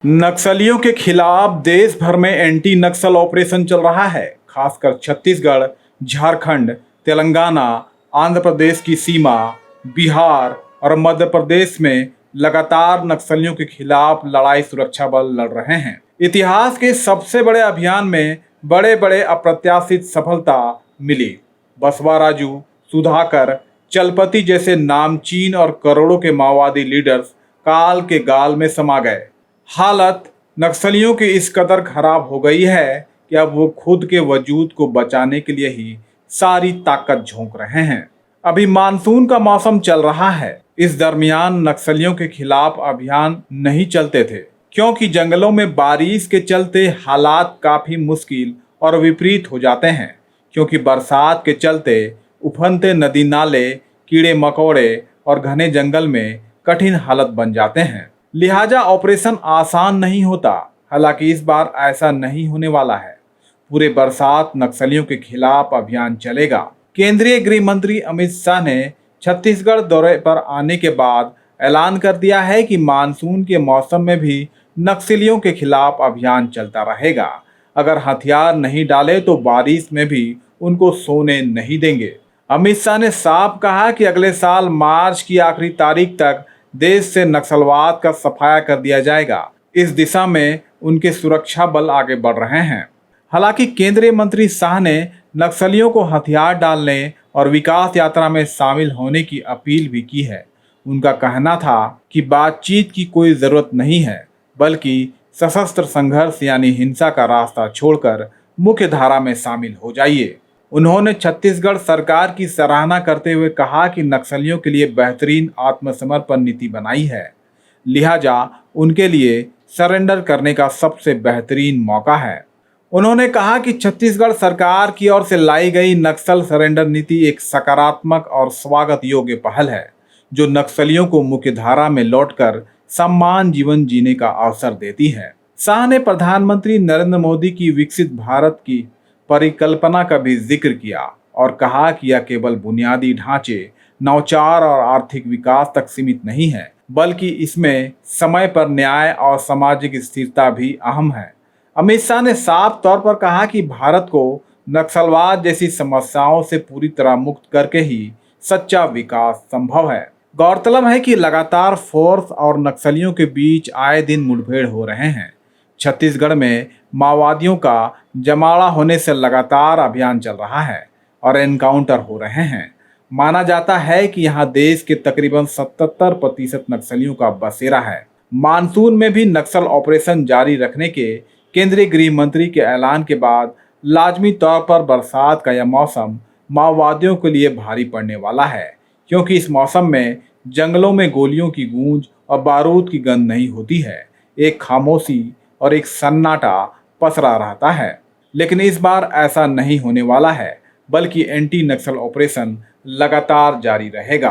नक्सलियों के खिलाफ देश भर में एंटी नक्सल ऑपरेशन चल रहा है। खासकर छत्तीसगढ़, झारखंड, तेलंगाना, आंध्र प्रदेश की सीमा, बिहार और मध्य प्रदेश में लगातार नक्सलियों के खिलाफ लड़ाई सुरक्षा बल लड़ रहे हैं। इतिहास के सबसे बड़े अभियान में बड़े बड़े अप्रत्याशित सफलता मिली। बसवा राजू, सुधाकर, चलपति जैसे नामचीन और करोड़ों के माओवादी लीडर्स काल के गाल में समा गए। हालत नक्सलियों की इस कदर खराब हो गई है कि अब वो खुद के वजूद को बचाने के लिए ही सारी ताकत झोंक रहे हैं। अभी मानसून का मौसम चल रहा है। इस दरमियान नक्सलियों के खिलाफ अभियान नहीं चलते थे, क्योंकि जंगलों में बारिश के चलते हालात काफी मुश्किल और विपरीत हो जाते हैं। क्योंकि बरसात के चलते उफनते नदी नाले, कीड़े मकोड़े और घने जंगल में कठिन हालत बन जाते हैं। लिहाजा ऑपरेशन आसान नहीं होता। हालांकि इस बार ऐसा नहीं होने वाला है। पूरे बरसात नक्सलियों के खिलाफ अभियान चलेगा। केंद्रीय गृह मंत्री अमित शाह ने छत्तीसगढ़ दौरे पर आने के बाद ऐलान कर दिया है कि मानसून के मौसम में भी नक्सलियों के खिलाफ अभियान चलता रहेगा। अगर हथियार नहीं डाले तो बारिश में भी उनको सोने नहीं देंगे। अमित शाह ने साफ कहा कि अगले साल मार्च की आखिरी तारीख तक देश से नक्सलवाद का सफाया कर दिया जाएगा। इस दिशा में उनके सुरक्षा बल आगे बढ़ रहे हैं। हालांकि केंद्रीय मंत्री शाह ने नक्सलियों को हथियार डालने और विकास यात्रा में शामिल होने की अपील भी की है। उनका कहना था कि बातचीत की कोई जरूरत नहीं है, बल्कि सशस्त्र संघर्ष यानी हिंसा का रास्ता छोड़कर मुख्य धारा में शामिल हो जाइए। उन्होंने छत्तीसगढ़ सरकार की सराहना करते हुए कहा कि नक्सलियों के लिए बेहतरीन आत्मसमर्पण नीति बनाई है, लिहाजा उनके लिए सरेंडर करने का सबसे बेहतरीन मौका है। उन्होंने कहा कि छत्तीसगढ़ सरकार की ओर से लाई गई नक्सल सरेंडर नीति एक सकारात्मक और स्वागत योग्य पहल है, जो नक्सलियों को मुख्य धारा में लौटकर सम्मान जीवन जीने का अवसर देती है। शाह ने प्रधानमंत्री नरेंद्र मोदी की विकसित भारत की परिकल्पना का भी जिक्र किया और कहा कि यह केवल बुनियादी ढांचे, नवाचार और आर्थिक विकास तक सीमित नहीं है, बल्कि इसमें समय पर न्याय और सामाजिक स्थिरता भी अहम है। अमित शाह ने साफ तौर पर कहा कि भारत को नक्सलवाद जैसी समस्याओं से पूरी तरह मुक्त करके ही सच्चा विकास संभव है। गौरतलब है कि लगातार फोर्स और नक्सलियों के बीच आए दिन मुठभेड़ हो रहे हैं। छत्तीसगढ़ में माओवादियों का जमावड़ा होने से लगातार अभियान चल रहा है और एनकाउंटर हो रहे हैं। माना जाता है कि यहां देश के तकरीबन 77% नक्सलियों का बसेरा है। मानसून में भी नक्सल ऑपरेशन जारी रखने के केंद्रीय गृह मंत्री के ऐलान के बाद लाजमी तौर पर बरसात का यह मौसम माओवादियों के लिए भारी पड़ने वाला है, क्योंकि इस मौसम में जंगलों में गोलियों की गूंज और बारूद की गंध नहीं होती है। एक खामोशी और एक सन्नाटा पसरा रहता है। लेकिन इस बार ऐसा नहीं होने वाला है, बल्कि एंटी नक्सल ऑपरेशन लगातार जारी रहेगा।